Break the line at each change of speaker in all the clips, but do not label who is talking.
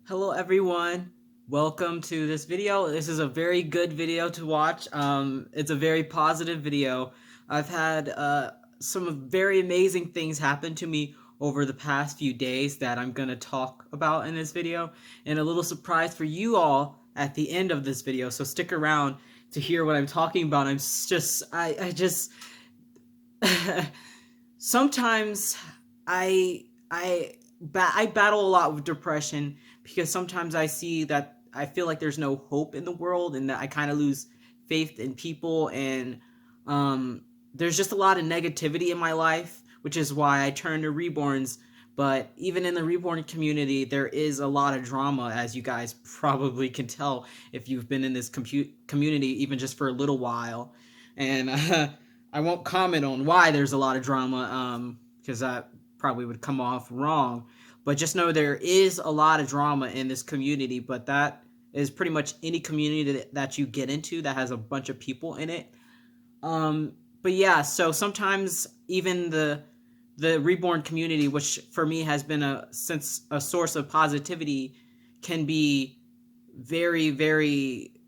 Hello everyone, welcome to this video. This is a very good video to watch. It's a very positive video. I've had some very amazing things happen to me over the past few days that I'm gonna talk about in this video, and a little surprise for you all at the end of this video, so stick around to hear what I'm talking about. Sometimes I battle a lot with depression because sometimes I feel like there's no hope in the world and that I kind of lose faith in people, and there's just a lot of negativity in my life, which is why I turn to Reborns. But even in the Reborn community, there is a lot of drama, as you guys probably can tell if you've been in this community even just for a little while. And I won't comment on why there's a lot of drama, because that probably would come off wrong. But just know there is a lot of drama in this community, but that is pretty much any community that you get into that has a bunch of people in it. But yeah, so sometimes even the Reborn community, which for me has been a source of positivity, can be very, very,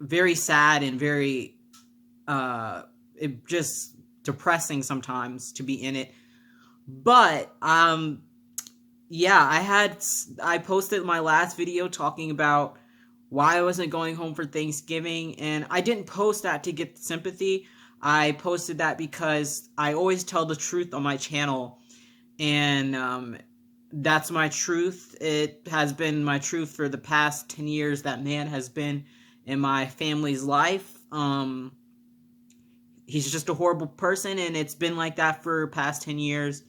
very sad and very it just depressing sometimes to be in it. But yeah, I posted my last video talking about why I wasn't going home for Thanksgiving, and I didn't post that to get sympathy. I posted that because I always tell the truth on my channel, and that's my truth. It has been my truth for the past 10 years that man has been in my family's life. He's just a horrible person, and it's been like that for past 10 years,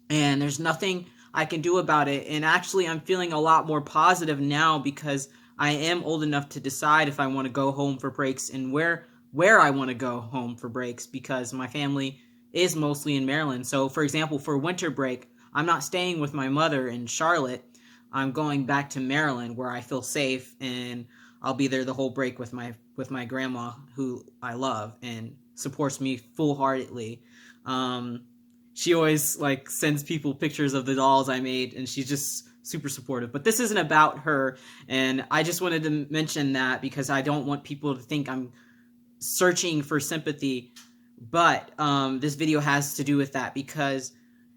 and there's nothing I can do about it. And actually, I'm feeling a lot more positive now because I am old enough to decide if I want to go home for breaks and where I want to go home for breaks, because my family is mostly in Maryland. So for example, for winter break, I'm not staying with my mother in Charlotte. I'm going back to Maryland where I feel safe, and I'll be there the whole break with my grandma, who I love and supports me full-heartedly. She always like sends people pictures of the dolls I made, and she's just super supportive. But this isn't about her, and I just wanted to mention that because I don't want people to think I'm searching for sympathy. But this video has to do with that, because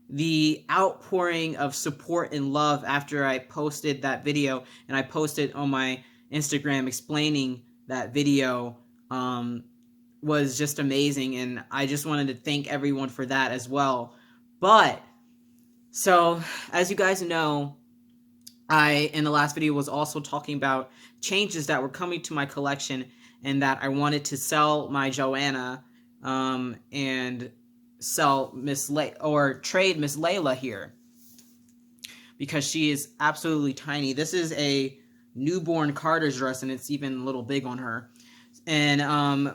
the outpouring of support and love after I posted that video, and I posted on my Instagram explaining that video, was just amazing, and I just wanted to thank everyone for that as well. But so, as you guys know, I in the last video was also talking about changes that were coming to my collection, and that I wanted to sell my Joanna, and sell trade Miss Layla here, because she is absolutely tiny. This is a newborn Carter's dress, and it's even a little big on her. And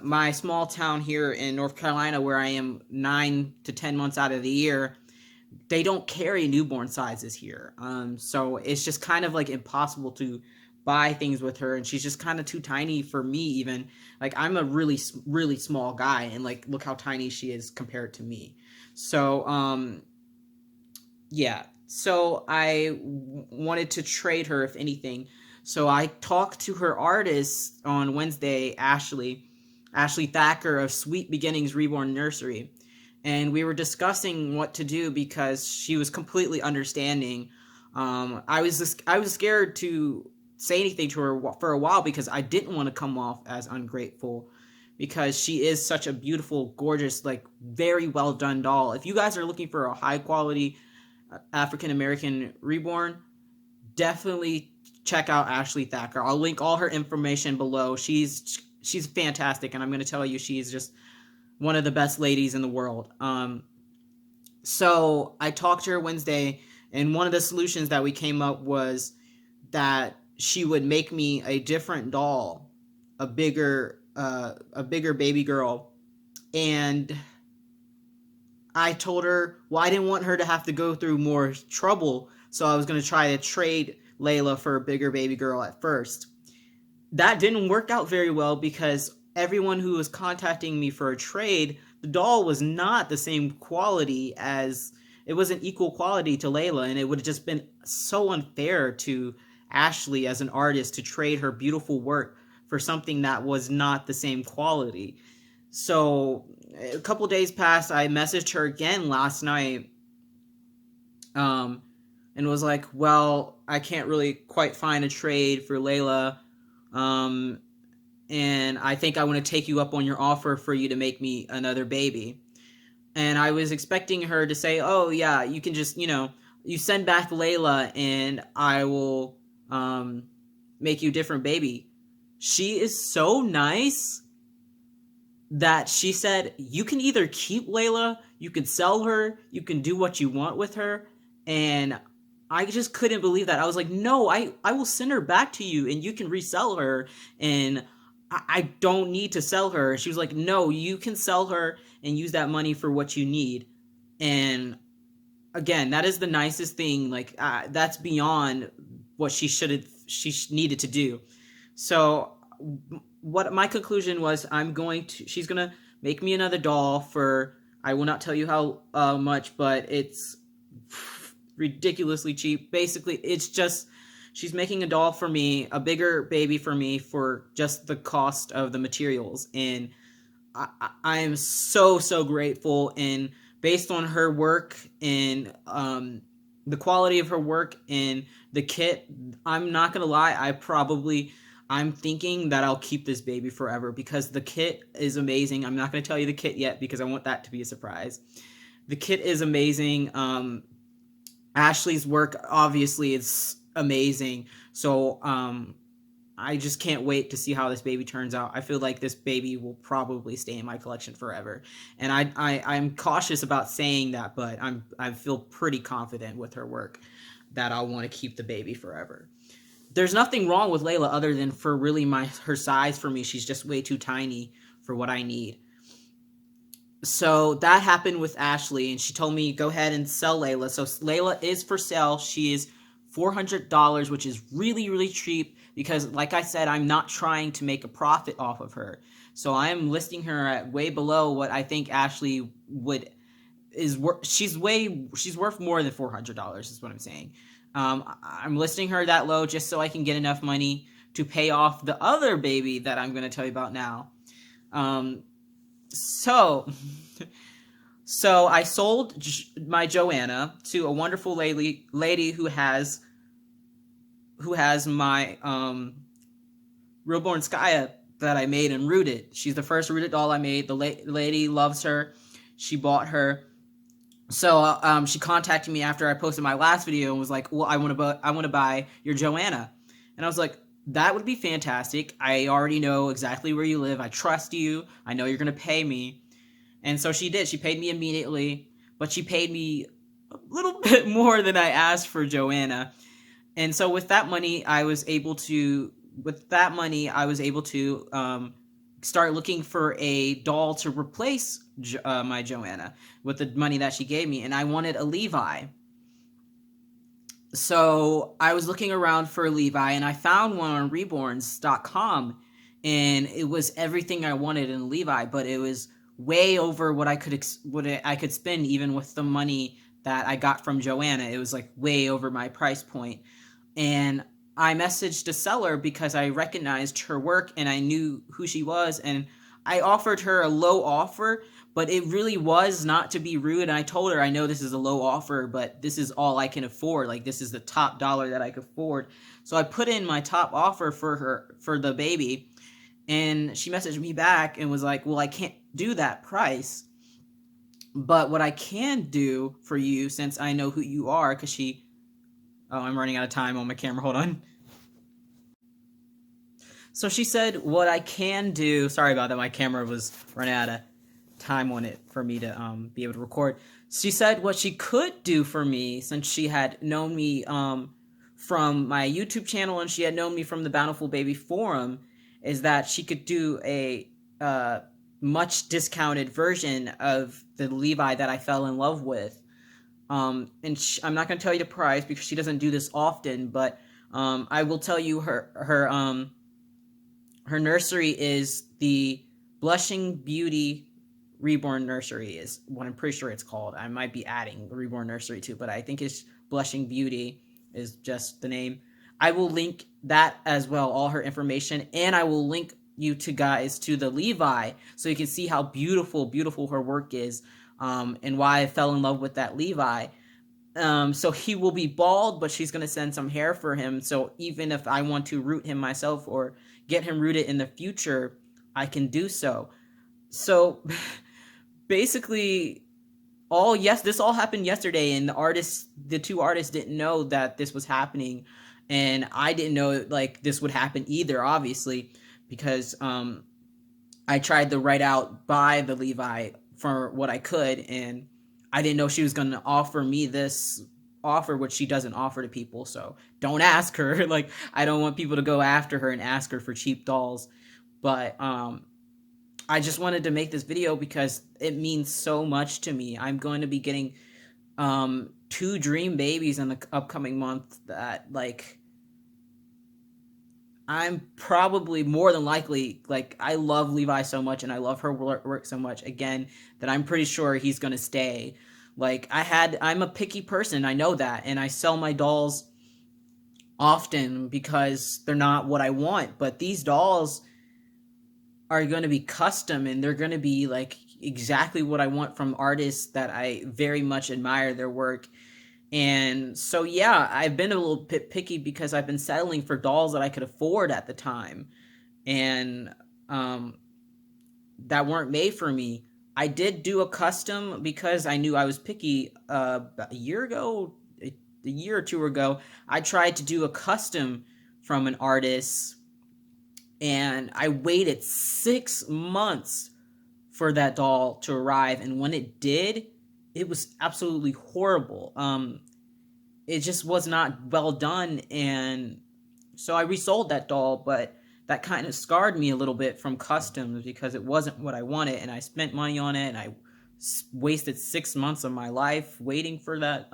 my small town here in North Carolina, where I am 9 to 10 months out of the year, they don't carry newborn sizes here. So it's just kind of like impossible to buy things with her, and she's just kind of too tiny for me even. Like, I'm a really, really small guy, and like, look how tiny she is compared to me. So, yeah. So I wanted to trade her, if anything. So I talked to her artist on Wednesday, Ashley Thacker of Sweet Beginnings Reborn Nursery, and we were discussing what to do because she was completely understanding. I was scared to say anything to her for a while because I didn't want to come off as ungrateful, because she is such a beautiful, gorgeous, like very well done doll. If you guys are looking for a high quality African American Reborn, definitely check out Ashley Thacker. I'll link all her information below. She's fantastic, and I'm going to tell you, she's just one of the best ladies in the world. So I talked to her Wednesday, and one of the solutions that we came up was that she would make me a different doll, a bigger baby girl. And I told her, well, I didn't want her to have to go through more trouble, so I was going to try to trade Layla for a bigger baby girl at first. That didn't work out very well, because everyone who was contacting me for a trade, the doll was not the same quality as it was an equal quality to Layla, and it would have just been so unfair to Ashley as an artist to trade her beautiful work for something that was not the same quality. So a couple days passed. I messaged her again last night, and was like, well, I can't really quite find a trade for Layla, and I think I want to take you up on your offer for you to make me another baby. And I was expecting her to say, oh yeah, you can just, you send back Layla and I will make you a different baby. She is so nice that she said, you can either keep Layla, you can sell her, you can do what you want with her. And I just couldn't believe that. I was like, no, I will send her back to you and you can resell her, and I don't need to sell her. She was like, no, you can sell her and use that money for what you need. And again, that is the nicest thing. Like, that's beyond what she needed to do. So what my conclusion was, she's going to make me another doll for, I will not tell you how much, but it's ridiculously cheap. Basically, it's just, she's making a doll for me, a bigger baby for me, for just the cost of the materials. And I am so grateful. And based on her work and the quality of her work and the kit, I'm not gonna lie, I'm thinking that I'll keep this baby forever because the kit is amazing. I'm not gonna tell you the kit yet because I want that to be a surprise. The kit is amazing. Ashley's work obviously is amazing. So I just can't wait to see how this baby turns out. I feel like this baby will probably stay in my collection forever. And I'm cautious about saying that, but I feel pretty confident with her work that I'll want to keep the baby forever. There's nothing wrong with Layla other than for really her size for me. She's just way too tiny for what I need. So that happened with Ashley, and she told me, go ahead and sell Layla. So Layla is for sale. She is $400, which is really cheap because, like I said, I'm not trying to make a profit off of her. So I am listing her at way below what I think Ashley is worth. She's worth more than $400 is what I'm saying. I'm listing her that low just so I can get enough money to pay off the other baby that I'm going to tell you about now. So I sold my Joanna to a wonderful lady who has my Reborn Skya that I made and rooted. She's the first rooted doll I made. The lady loves her. She bought her. So she contacted me after I posted my last video and was like, well, I want to buy your Joanna. And I was like, that would be fantastic. I already know exactly where you live. I trust you. I know you're going to pay me. And so she did. She paid me immediately, but she paid me a little bit more than I asked for Joanna. And so with that money, I was able to start looking for a doll to replace my Joanna with the money that she gave me. And I wanted a Levi. So I was looking around for a Levi, and I found one on reborns.com, and it was everything I wanted in a Levi, but it was way over what I could spend even with the money that I got from Joanna. It was like way over my price point. And I messaged a seller because I recognized her work and I knew who she was, and I offered her a low offer, but it really was not to be rude. And I told her, I know this is a low offer, but this is all I can afford. Like, this is the top dollar that I could afford. So I put in my top offer for the baby, and she messaged me back and was like, well, I can't do that price, but what I can do for you, since I know who you are, because I'm running out of time on my camera. Hold on. So she said, what I can do, sorry about that, my camera was running out of time on it for me to be able to record. She said what she could do for me, since she had known me from my YouTube channel and she had known me from the Bountiful Baby Forum, is that she could do a much discounted version of the Levi that I fell in love with. And I'm not going to tell you the price because she doesn't do this often, but I will tell you her nursery is the Blushing Beauty Reborn Nursery is what I'm pretty sure it's called. I might be adding Reborn Nursery too, but I think it's Blushing Beauty is just the name. I will link that as well, all her information, and I will link you to guys to the Levi so you can see how beautiful her work is, and why I fell in love with that Levi. So he will be bald, but she's going to send some hair for him. So even if I want to root him myself or get him rooted in the future, I can do so. So basically, this all happened yesterday, and the two artists didn't know that this was happening, and I didn't know like this would happen either, obviously, because I tried to write out by the Levi for what I could, and I didn't know she was going to offer me this offer, which she doesn't offer to people. So don't ask her. Like, I don't want people to go after her and ask her for cheap dolls. But I just wanted to make this video because it means so much to me. I'm going to be getting 2 dream babies in the upcoming month that, like, I'm probably more than likely, like, I love Levi so much and I love her work so much, again, that I'm pretty sure he's going to stay. Like, I'm a picky person, I know that, and I sell my dolls often because they're not what I want, but these dolls are going to be custom, and they're going to be, like, exactly what I want from artists that I very much admire their work. And so, yeah, I've been a little bit picky because I've been settling for dolls that I could afford at the time, and that weren't made for me. I did do a custom because I knew I was picky. About a year or two ago, I tried to do a custom from an artist, and I waited 6 months for that doll to arrive, and when it did, it was absolutely horrible. It just was not well done, and so I resold that doll, but that kind of scarred me a little bit from customs because it wasn't what I wanted, and I spent money on it, and I wasted 6 months of my life waiting for that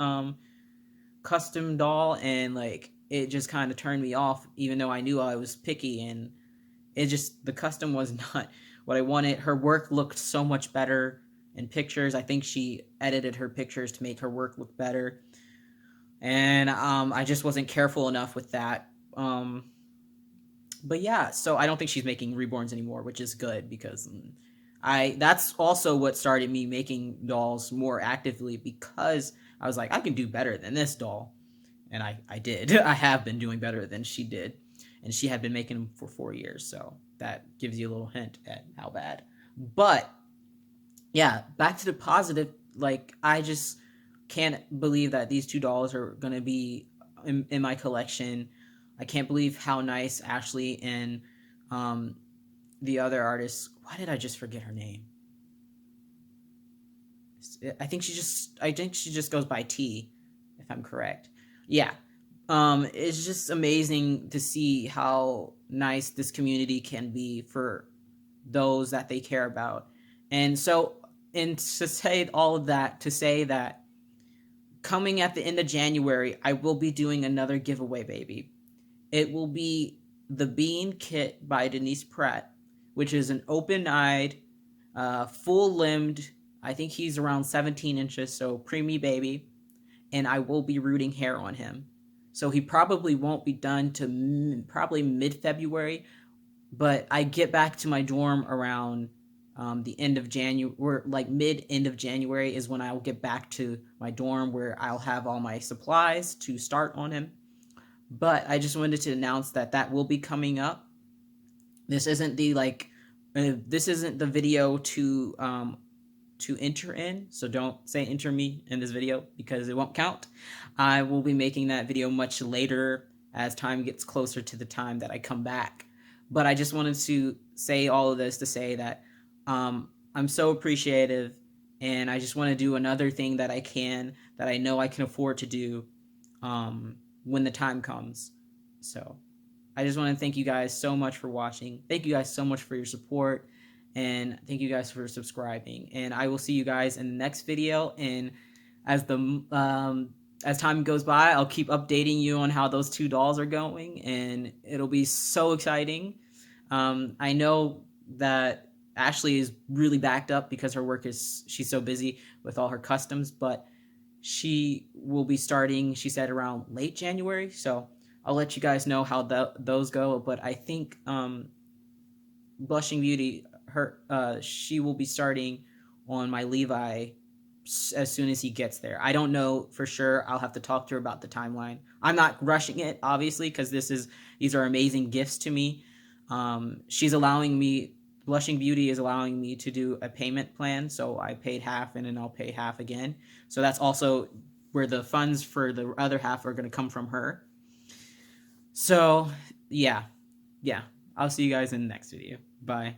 custom doll, and, like, it just kind of turned me off, even though I knew I was picky, and the custom was not what I wanted. Her work looked so much better in pictures. I think she edited her pictures to make her work look better, and I just wasn't careful enough with that. But yeah, so I don't think she's making reborns anymore, which is good because that's also what started me making dolls more actively, because I was like, I can do better than this doll, and I did. I have been doing better than she did, and she had been making them for 4 years, so that gives you a little hint at how bad. But yeah, back to the positive. Like, I just can't believe that these 2 dolls are going to be in my collection. I can't believe how nice Ashley and the other artist, why did I just forget her name? I think she just goes by T, if I'm correct. Yeah. It's just amazing to see how nice this community can be for those that they care about. And so, and to say all of that, to say that coming at the end of January, I will be doing another giveaway, baby. It will be the Bean Kit by Denise Pratt, which is an open-eyed, full-limbed, I think he's around 17 inches, so preemie baby, and I will be rooting hair on him. So he probably won't be done to probably mid-February, but I get back to my dorm around the end of January, or like mid-end of January is when I'll get back to my dorm where I'll have all my supplies to start on him. But I just wanted to announce that will be coming up. This isn't the video to enter in, so don't say enter me in this video because it won't count. I will be making that video much later as time gets closer to the time that I come back. But I just wanted to say all of this to say that I'm so appreciative, and I just want to do another thing that I know I can afford to do when the time comes. So I just want to thank you guys so much for watching. Thank you guys so much for your support, and thank you guys for subscribing. And I will see you guys in the next video. And as time goes by, I'll keep updating you on how those 2 dolls are going, and it'll be so exciting. I know that Ashley is really backed up because her work is, she's so busy with all her customs, but she will be starting, she said, around late January. So I'll let you guys know how those go. But I think Blushing Beauty, her she will be starting on my Levi as soon as he gets there. I don't know for sure. I'll have to talk to her about the timeline. I'm not rushing it, obviously, because these are amazing gifts to me. She's allowing me, Blushing Beauty is allowing me to do a payment plan, so I paid half and then I'll pay half again. So that's also where the funds for the other half are going to come from her. So yeah, I'll see you guys in the next video. Bye.